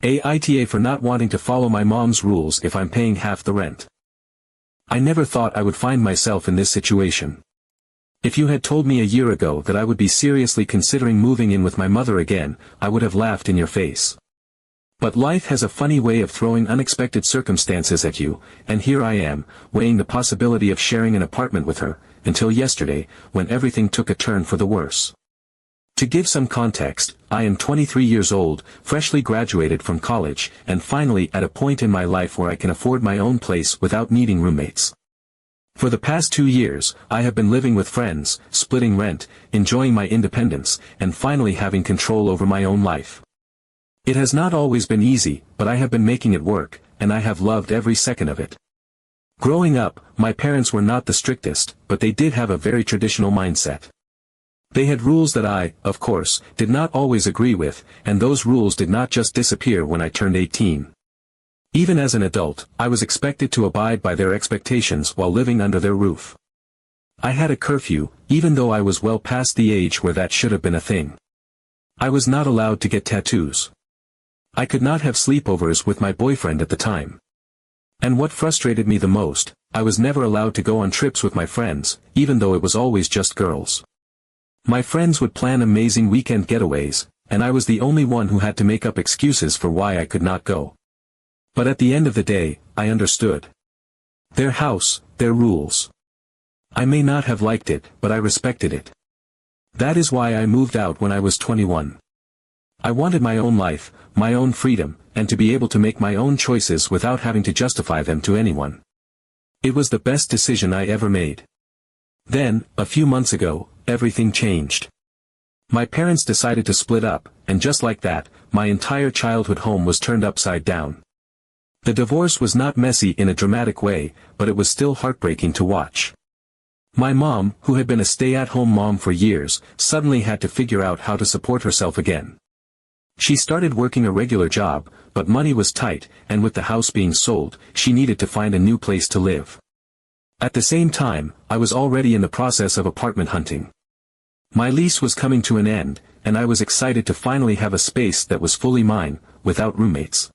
AITA for not wanting to follow my mom's rules if I'm paying half the rent. I never thought I would find myself in this situation. If you had told me a year ago that I would be seriously considering moving in with my mother again, I would have laughed in your face. But life has a funny way of throwing unexpected circumstances at you, and here I am, weighing the possibility of sharing an apartment with her, until yesterday, when everything took a turn for the worse. To give some context, I am 23 years old, freshly graduated from college, and finally at a point in my life where I can afford my own place without needing roommates. For the past 2 years, I have been living with friends, splitting rent, enjoying my independence, and finally having control over my own life. It has not always been easy, but I have been making it work, and I have loved every second of it. Growing up, my parents were not the strictest, but they did have a very traditional mindset. They had rules that I, of course, did not always agree with, and those rules did not just disappear when I turned 18. Even as an adult, I was expected to abide by their expectations while living under their roof. I had a curfew, even though I was well past the age where that should have been a thing. I was not allowed to get tattoos. I could not have sleepovers with my boyfriend at the time. And what frustrated me the most, I was never allowed to go on trips with my friends, even though it was always just girls. My friends would plan amazing weekend getaways, and I was the only one who had to make up excuses for why I could not go. But at the end of the day, I understood. Their house, their rules. I may not have liked it, but I respected it. That is why I moved out when I was 21. I wanted my own life, my own freedom, and to be able to make my own choices without having to justify them to anyone. It was the best decision I ever made. Then, a few months ago, everything changed. My parents decided to split up, and just like that, my entire childhood home was turned upside down. The divorce was not messy in a dramatic way, but it was still heartbreaking to watch. My mom, who had been a stay-at-home mom for years, suddenly had to figure out how to support herself again. She started working a regular job, but money was tight, and with the house being sold, she needed to find a new place to live. At the same time, I was already in the process of apartment hunting. My lease was coming to an end, and I was excited to finally have a space that was fully mine, without roommates.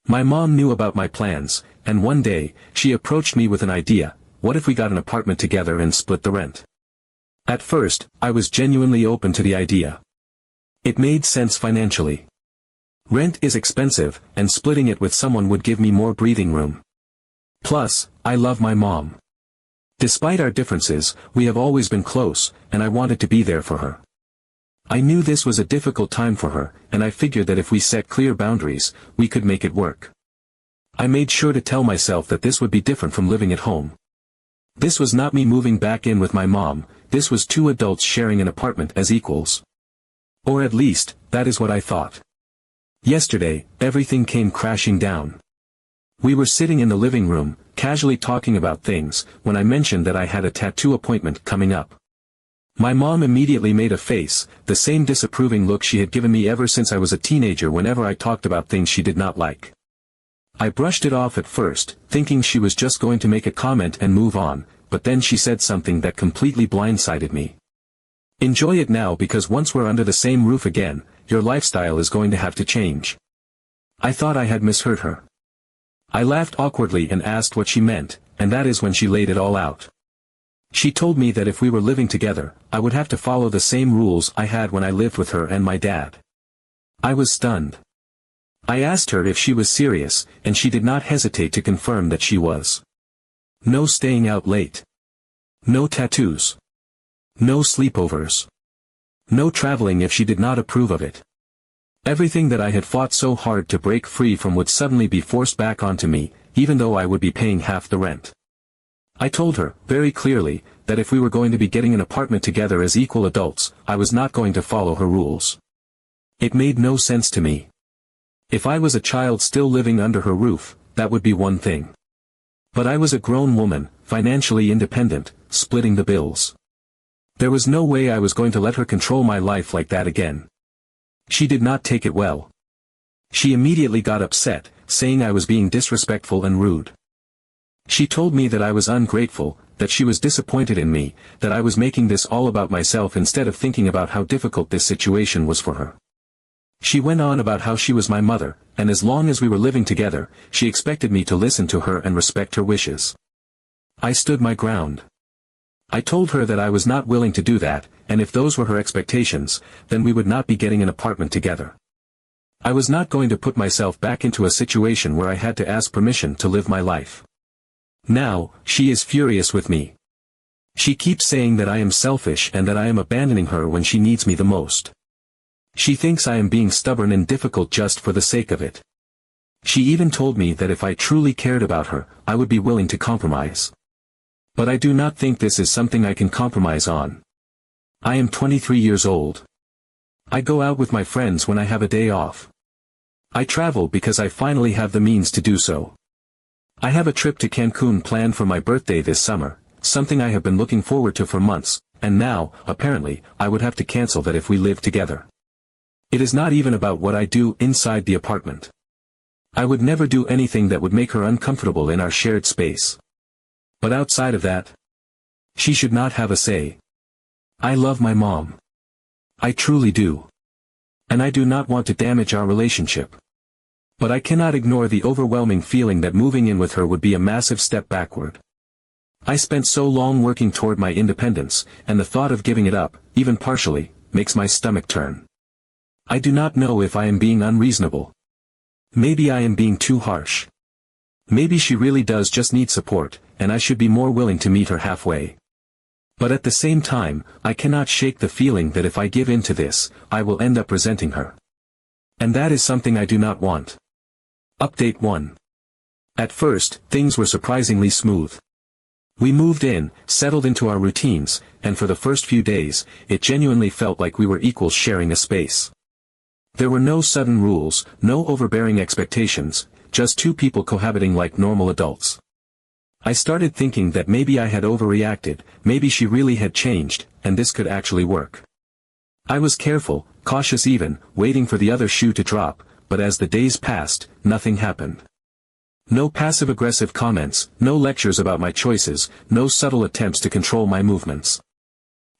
My mom knew about my plans, and one day, she approached me with an idea: what if we got an apartment together and split the rent? At first, I was genuinely open to the idea. It made sense financially. Rent is expensive, and splitting it with someone would give me more breathing room. Plus, I love my mom. Despite our differences, we have always been close, and I wanted to be there for her. I knew this was a difficult time for her, and I figured that if we set clear boundaries, we could make it work. I made sure to tell myself that this would be different from living at home. This was not me moving back in with my mom, this was two adults sharing an apartment as equals. Or at least, that is what I thought. Yesterday, everything came crashing down. We were sitting in the living room, casually talking about things, when I mentioned that I had a tattoo appointment coming up. My mom immediately made a face, the same disapproving look she had given me ever since I was a teenager whenever I talked about things she did not like. I brushed it off at first, thinking she was just going to make a comment and move on, but then she said something that completely blindsided me. Enjoy it now, because once we're under the same roof again, your lifestyle is going to have to change. I thought I had misheard her. I laughed awkwardly and asked what she meant, and that is when she laid it all out. She told me that if we were living together, I would have to follow the same rules I had when I lived with her and my dad. I was stunned. I asked her if she was serious, and she did not hesitate to confirm that she was. No staying out late. No tattoos. No sleepovers. No traveling if she did not approve of it. Everything that I had fought so hard to break free from would suddenly be forced back onto me, even though I would be paying half the rent. I told her, very clearly, that if we were going to be getting an apartment together as equal adults, I was not going to follow her rules. It made no sense to me. If I was a child still living under her roof, that would be one thing. But I was a grown woman, financially independent, splitting the bills. There was no way I was going to let her control my life like that again. She did not take it well. She immediately got upset, saying I was being disrespectful and rude. She told me that I was ungrateful, that she was disappointed in me, that I was making this all about myself instead of thinking about how difficult this situation was for her. She went on about how she was my mother, and as long as we were living together, she expected me to listen to her and respect her wishes. I stood my ground. I told her that I was not willing to do that, and if those were her expectations, then we would not be getting an apartment together. I was not going to put myself back into a situation where I had to ask permission to live my life. Now, she is furious with me. She keeps saying that I am selfish and that I am abandoning her when she needs me the most. She thinks I am being stubborn and difficult just for the sake of it. She even told me that if I truly cared about her, I would be willing to compromise. But I do not think this is something I can compromise on. I am 23 years old. I go out with my friends when I have a day off. I travel because I finally have the means to do so. I have a trip to Cancun planned for my birthday this summer, something I have been looking forward to for months, and now, apparently, I would have to cancel that if we live together. It is not even about what I do inside the apartment. I would never do anything that would make her uncomfortable in our shared space. But outside of that, she should not have a say. I love my mom. I truly do. And I do not want to damage our relationship. But I cannot ignore the overwhelming feeling that moving in with her would be a massive step backward. I spent so long working toward my independence, and the thought of giving it up, even partially, makes my stomach turn. I do not know if I am being unreasonable. Maybe I am being too harsh. Maybe she really does just need support, and I should be more willing to meet her halfway. But at the same time, I cannot shake the feeling that if I give in to this, I will end up resenting her. And that is something I do not want. Update 1. At first, things were surprisingly smooth. We moved in, settled into our routines, and for the first few days, it genuinely felt like we were equals sharing a space. There were no sudden rules, no overbearing expectations, just two people cohabiting like normal adults. I started thinking that maybe I had overreacted, maybe she really had changed, and this could actually work. I was careful, cautious even, waiting for the other shoe to drop, but as the days passed, nothing happened. No passive-aggressive comments, no lectures about my choices, no subtle attempts to control my movements.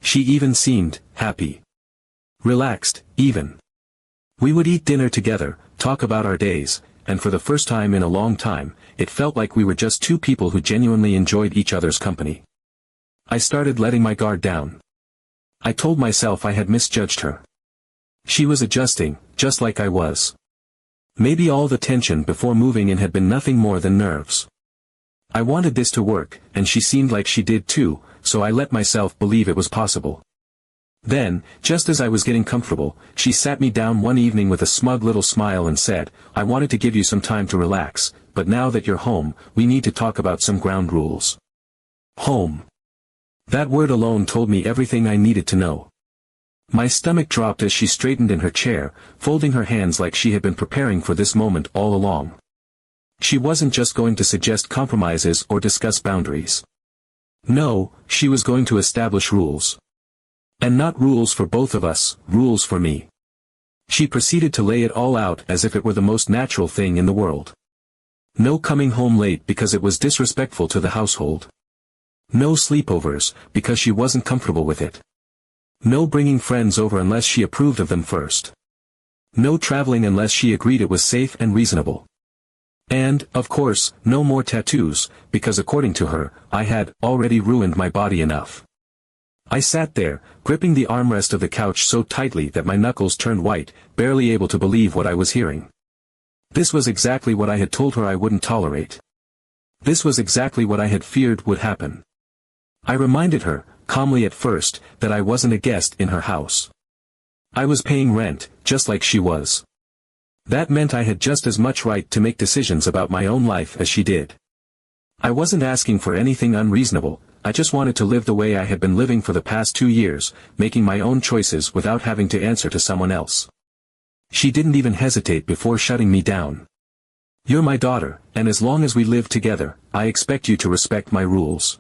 She even seemed happy. Relaxed, even. We would eat dinner together, talk about our days, and for the first time in a long time, it felt like we were just two people who genuinely enjoyed each other's company. I started letting my guard down. I told myself I had misjudged her. She was adjusting, just like I was. Maybe all the tension before moving in had been nothing more than nerves. I wanted this to work, and she seemed like she did too, so I let myself believe it was possible. Then, just as I was getting comfortable, she sat me down one evening with a smug little smile and said, "I wanted to give you some time to relax, but now that you're home, we need to talk about some ground rules." Home. That word alone told me everything I needed to know. My stomach dropped as she straightened in her chair, folding her hands like she had been preparing for this moment all along. She wasn't just going to suggest compromises or discuss boundaries. No, she was going to establish rules. And not rules for both of us, rules for me. She proceeded to lay it all out as if it were the most natural thing in the world. No coming home late because it was disrespectful to the household. No sleepovers, because she wasn't comfortable with it. No bringing friends over unless she approved of them first. No traveling unless she agreed it was safe and reasonable. And, of course, no more tattoos, because according to her, I had already ruined my body enough. I sat there, gripping the armrest of the couch so tightly that my knuckles turned white, barely able to believe what I was hearing. This was exactly what I had told her I wouldn't tolerate. This was exactly what I had feared would happen. I reminded her, calmly at first, that I wasn't a guest in her house. I was paying rent, just like she was. That meant I had just as much right to make decisions about my own life as she did. I wasn't asking for anything unreasonable, I just wanted to live the way I had been living for the past 2 years, making my own choices without having to answer to someone else. She didn't even hesitate before shutting me down. "You're my daughter, and as long as we live together, I expect you to respect my rules."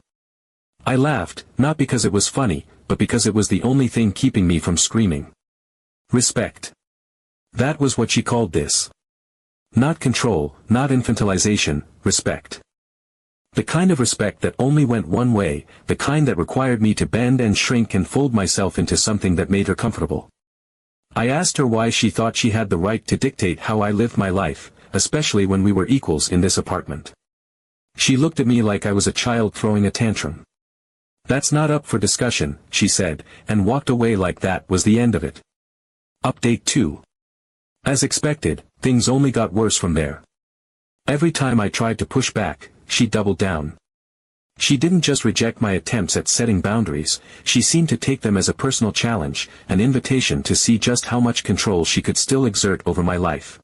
I laughed, not because it was funny, but because it was the only thing keeping me from screaming. Respect. That was what she called this. Not control, not infantilization, respect. The kind of respect that only went one way, the kind that required me to bend and shrink and fold myself into something that made her comfortable. I asked her why she thought she had the right to dictate how I lived my life, especially when we were equals in this apartment. She looked at me like I was a child throwing a tantrum. "That's not up for discussion," she said, and walked away like that was the end of it. Update 2. As expected, things only got worse from there. Every time I tried to push back, she doubled down. She didn't just reject my attempts at setting boundaries, she seemed to take them as a personal challenge, an invitation to see just how much control she could still exert over my life.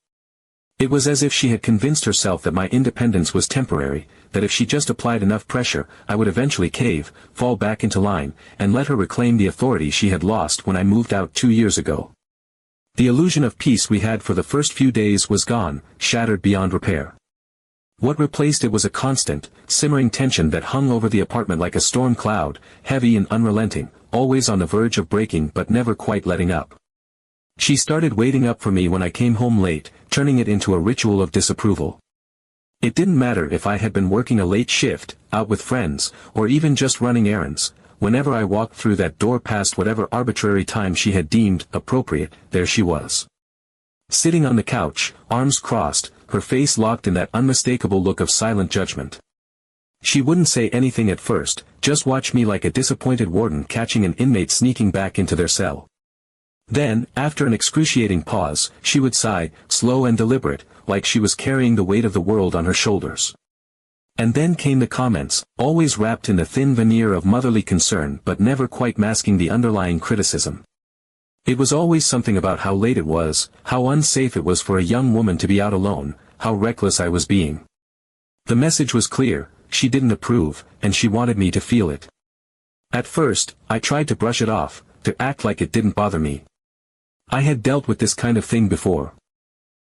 It was as if she had convinced herself that my independence was temporary, that if she just applied enough pressure, I would eventually cave, fall back into line, and let her reclaim the authority she had lost when I moved out 2 years ago. The illusion of peace we had for the first few days was gone, shattered beyond repair. What replaced it was a constant, simmering tension that hung over the apartment like a storm cloud, heavy and unrelenting, always on the verge of breaking but never quite letting up. She started waiting up for me when I came home late, turning it into a ritual of disapproval. It didn't matter if I had been working a late shift, out with friends, or even just running errands. Whenever I walked through that door past whatever arbitrary time she had deemed appropriate, there she was. Sitting on the couch, arms crossed, her face locked in that unmistakable look of silent judgment. She wouldn't say anything at first, just watch me like a disappointed warden catching an inmate sneaking back into their cell. Then, after an excruciating pause, she would sigh, slow and deliberate, like she was carrying the weight of the world on her shoulders. And then came the comments, always wrapped in the thin veneer of motherly concern but never quite masking the underlying criticism. It was always something about how late it was, how unsafe it was for a young woman to be out alone, how reckless I was being. The message was clear, she didn't approve, and she wanted me to feel it. At first, I tried to brush it off, to act like it didn't bother me. I had dealt with this kind of thing before.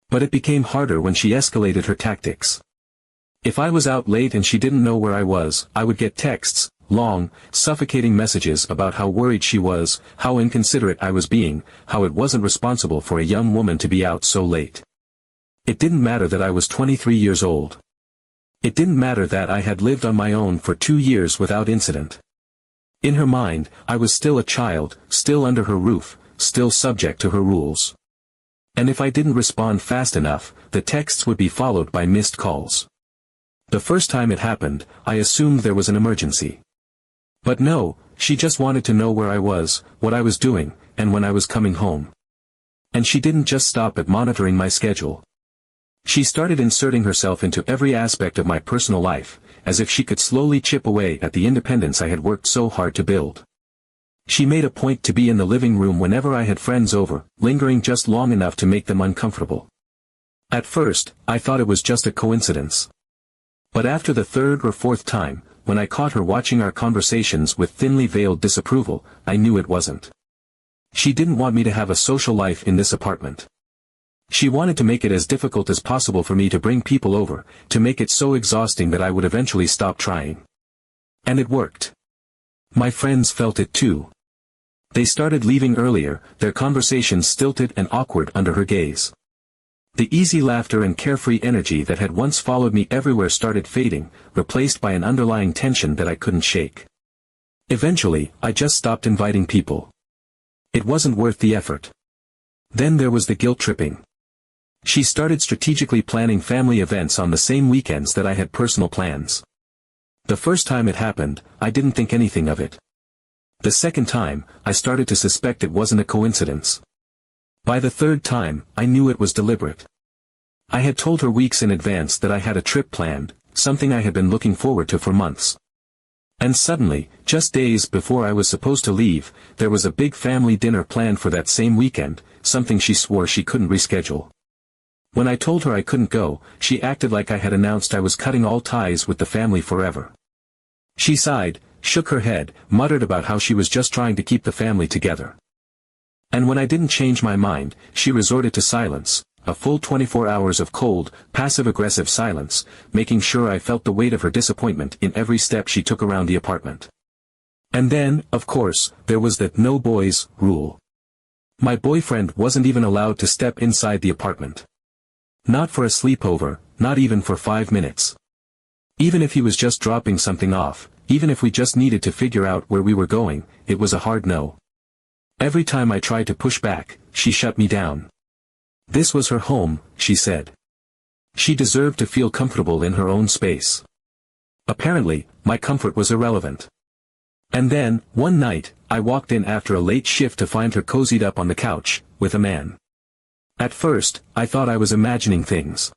But it became harder when she escalated her tactics. If I was out late and she didn't know where I was, I would get texts, long, suffocating messages about how worried she was, how inconsiderate I was being, how it wasn't responsible for a young woman to be out so late. It didn't matter that I was 23 years old. It didn't matter that I had lived on my own for 2 years without incident. In her mind, I was still a child, still under her roof, still subject to her rules. And if I didn't respond fast enough, the texts would be followed by missed calls. The first time it happened, I assumed there was an emergency. But no, she just wanted to know where I was, what I was doing, and when I was coming home. And she didn't just stop at monitoring my schedule. She started inserting herself into every aspect of my personal life, as if she could slowly chip away at the independence I had worked so hard to build. She made a point to be in the living room whenever I had friends over, lingering just long enough to make them uncomfortable. At first, I thought it was just a coincidence. But after the third or fourth time, when I caught her watching our conversations with thinly veiled disapproval, I knew it wasn't. She didn't want me to have a social life in this apartment. She wanted to make it as difficult as possible for me to bring people over, to make it so exhausting that I would eventually stop trying. And it worked. My friends felt it too. They started leaving earlier, their conversations stilted and awkward under her gaze. The easy laughter and carefree energy that had once followed me everywhere started fading, replaced by an underlying tension that I couldn't shake. Eventually, I just stopped inviting people. It wasn't worth the effort. Then there was the guilt tripping. She started strategically planning family events on the same weekends that I had personal plans. The first time it happened, I didn't think anything of it. The second time, I started to suspect it wasn't a coincidence. By the third time, I knew it was deliberate. I had told her weeks in advance that I had a trip planned, something I had been looking forward to for months. And suddenly, just days before I was supposed to leave, there was a big family dinner planned for that same weekend, something she swore she couldn't reschedule. When I told her I couldn't go, she acted like I had announced I was cutting all ties with the family forever. She sighed, shook her head, muttered about how she was just trying to keep the family together. And when I didn't change my mind, she resorted to silence, a full 24 hours of cold, passive-aggressive silence, making sure I felt the weight of her disappointment in every step she took around the apartment. And then, of course, there was the no boys rule. My boyfriend wasn't even allowed to step inside the apartment. Not for a sleepover, not even for 5 minutes. Even if he was just dropping something off, even if we just needed to figure out where we were going, it was a hard no. Every time I tried to push back, she shut me down. This was her home, she said. She deserved to feel comfortable in her own space. Apparently, my comfort was irrelevant. And then, one night, I walked in after a late shift to find her cozied up on the couch, with a man. At first, I thought I was imagining things.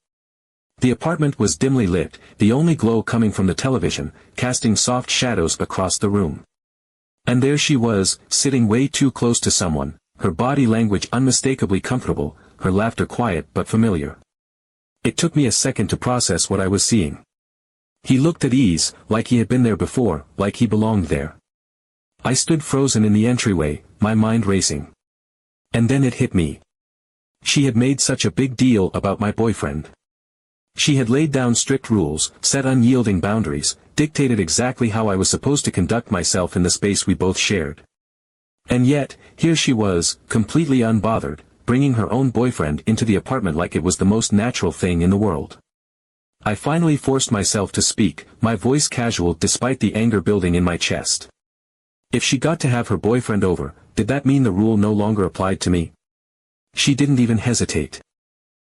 The apartment was dimly lit, the only glow coming from the television, casting soft shadows across the room. And there she was, sitting way too close to someone, her body language unmistakably comfortable, her laughter quiet but familiar. It took me a second to process what I was seeing. He looked at ease, like he had been there before, like he belonged there. I stood frozen in the entryway, my mind racing. And then it hit me. She had made such a big deal about my boyfriend. She had laid down strict rules, set unyielding boundaries, dictated exactly how I was supposed to conduct myself in the space we both shared. And yet, here she was, completely unbothered, bringing her own boyfriend into the apartment like it was the most natural thing in the world. I finally forced myself to speak, my voice casual despite the anger building in my chest. If she got to have her boyfriend over, did that mean the rule no longer applied to me? She didn't even hesitate.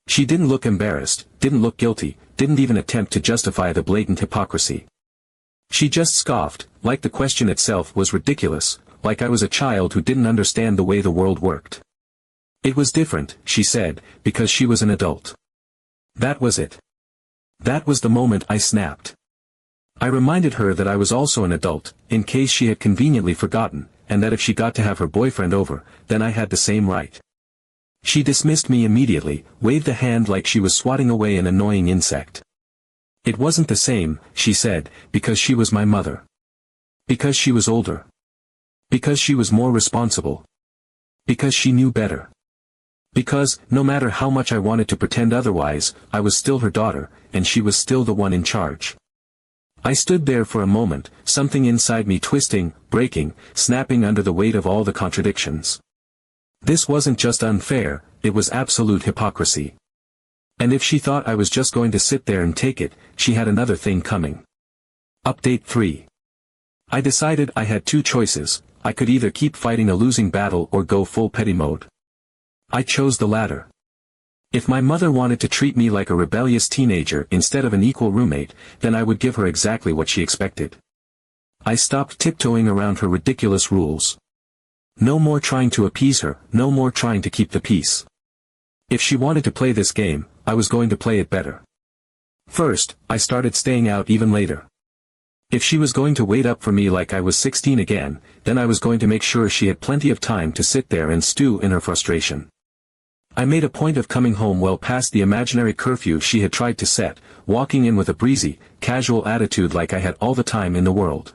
She didn't look embarrassed, didn't look guilty, didn't even attempt to justify the blatant hypocrisy. She just scoffed, like the question itself was ridiculous, like I was a child who didn't understand the way the world worked. It was different, she said, because she was an adult. That was it. That was the moment I snapped. I reminded her that I was also an adult, in case she had conveniently forgotten, and that if she got to have her boyfriend over, then I had the same right. She dismissed me immediately, waved a hand like she was swatting away an annoying insect. It wasn't the same, she said, because she was my mother. Because she was older. Because she was more responsible. Because she knew better. Because, no matter how much I wanted to pretend otherwise, I was still her daughter, and she was still the one in charge. I stood there for a moment, something inside me twisting, breaking, snapping under the weight of all the contradictions. This wasn't just unfair, it was absolute hypocrisy. And if she thought I was just going to sit there and take it, she had another thing coming. Update 3. I decided I had two choices, I could either keep fighting a losing battle or go full petty mode. I chose the latter. If my mother wanted to treat me like a rebellious teenager instead of an equal roommate, then I would give her exactly what she expected. I stopped tiptoeing around her ridiculous rules. No more trying to appease her, no more trying to keep the peace. If she wanted to play this game, I was going to play it better. First, I started staying out even later. If she was going to wait up for me like I was 16 again, then I was going to make sure she had plenty of time to sit there and stew in her frustration. I made a point of coming home well past the imaginary curfew she had tried to set, walking in with a breezy, casual attitude like I had all the time in the world.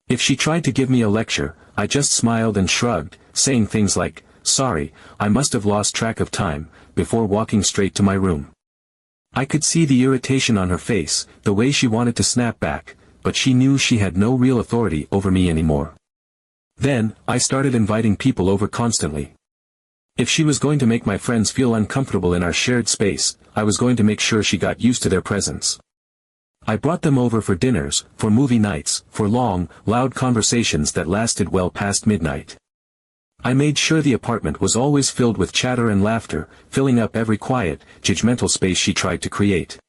If she tried to give me a lecture, I just smiled and shrugged, saying things like, "Sorry, I must have lost track of time," before walking straight to my room. I could see the irritation on her face, the way she wanted to snap back, but she knew she had no real authority over me anymore. Then, I started inviting people over constantly. If she was going to make my friends feel uncomfortable in our shared space, I was going to make sure she got used to their presence. I brought them over for dinners, for movie nights, for long, loud conversations that lasted well past midnight. I made sure the apartment was always filled with chatter and laughter, filling up every quiet, judgmental space she tried to create.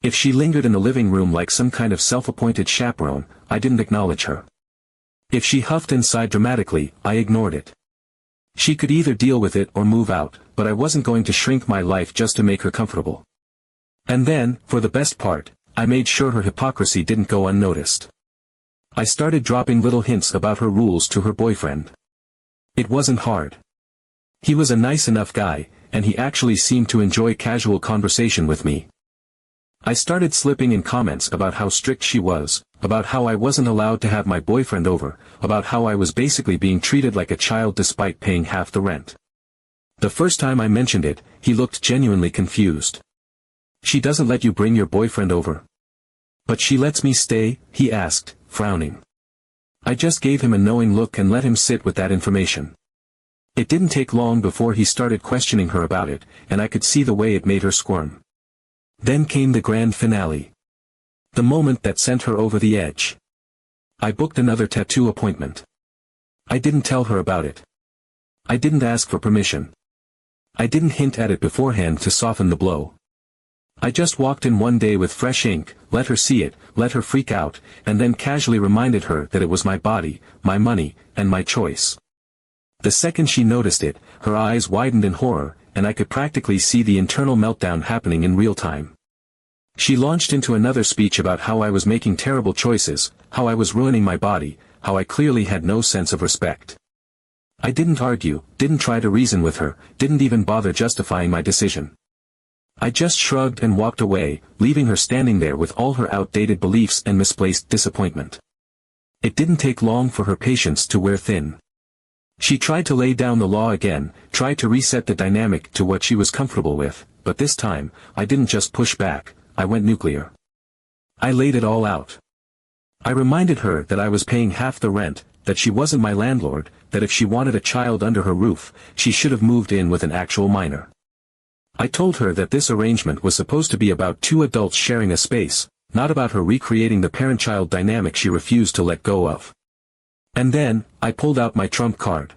If she lingered in the living room like some kind of self-appointed chaperone, I didn't acknowledge her. If she huffed and sighed dramatically, I ignored it. She could either deal with it or move out, but I wasn't going to shrink my life just to make her comfortable. And then, for the best part, I made sure her hypocrisy didn't go unnoticed. I started dropping little hints about her rules to her boyfriend. It wasn't hard. He was a nice enough guy, and he actually seemed to enjoy casual conversation with me. I started slipping in comments about how strict she was, about how I wasn't allowed to have my boyfriend over, about how I was basically being treated like a child despite paying half the rent. The first time I mentioned it, he looked genuinely confused. "She doesn't let you bring your boyfriend over?" "But she lets me stay," he asked, frowning. I just gave him a knowing look and let him sit with that information. It didn't take long before he started questioning her about it, and I could see the way it made her squirm. Then came the grand finale. The moment that sent her over the edge. I booked another tattoo appointment. I didn't tell her about it. I didn't ask for permission. I didn't hint at it beforehand to soften the blow. I just walked in one day with fresh ink, let her see it, let her freak out, and then casually reminded her that it was my body, my money, and my choice. The second she noticed it, her eyes widened in horror, and I could practically see the internal meltdown happening in real time. She launched into another speech about how I was making terrible choices, how I was ruining my body, how I clearly had no sense of respect. I didn't argue, didn't try to reason with her, didn't even bother justifying my decision. I just shrugged and walked away, leaving her standing there with all her outdated beliefs and misplaced disappointment. It didn't take long for her patience to wear thin. She tried to lay down the law again, tried to reset the dynamic to what she was comfortable with, but this time, I didn't just push back, I went nuclear. I laid it all out. I reminded her that I was paying half the rent, that she wasn't my landlord, that if she wanted a child under her roof, she should have moved in with an actual minor. I told her that this arrangement was supposed to be about two adults sharing a space, not about her recreating the parent-child dynamic she refused to let go of. And then, I pulled out my trump card.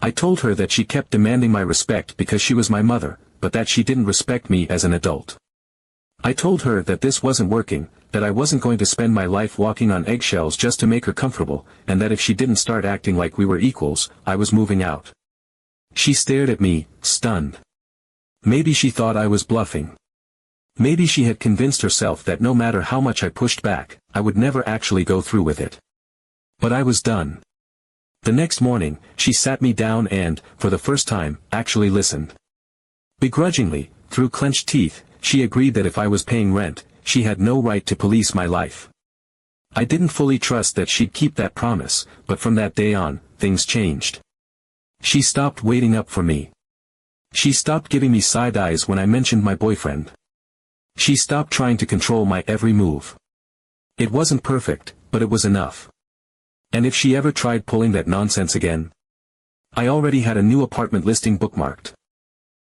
I told her that she kept demanding my respect because she was my mother, but that she didn't respect me as an adult. I told her that this wasn't working, that I wasn't going to spend my life walking on eggshells just to make her comfortable, and that if she didn't start acting like we were equals, I was moving out. She stared at me, stunned. Maybe she thought I was bluffing. Maybe she had convinced herself that no matter how much I pushed back, I would never actually go through with it. But I was done. The next morning, she sat me down and, for the first time, actually listened. Begrudgingly, through clenched teeth, she agreed that if I was paying rent, she had no right to police my life. I didn't fully trust that she'd keep that promise, but from that day on, things changed. She stopped waiting up for me. She stopped giving me side eyes when I mentioned my boyfriend. She stopped trying to control my every move. It wasn't perfect, but it was enough. And if she ever tried pulling that nonsense again? I already had a new apartment listing bookmarked.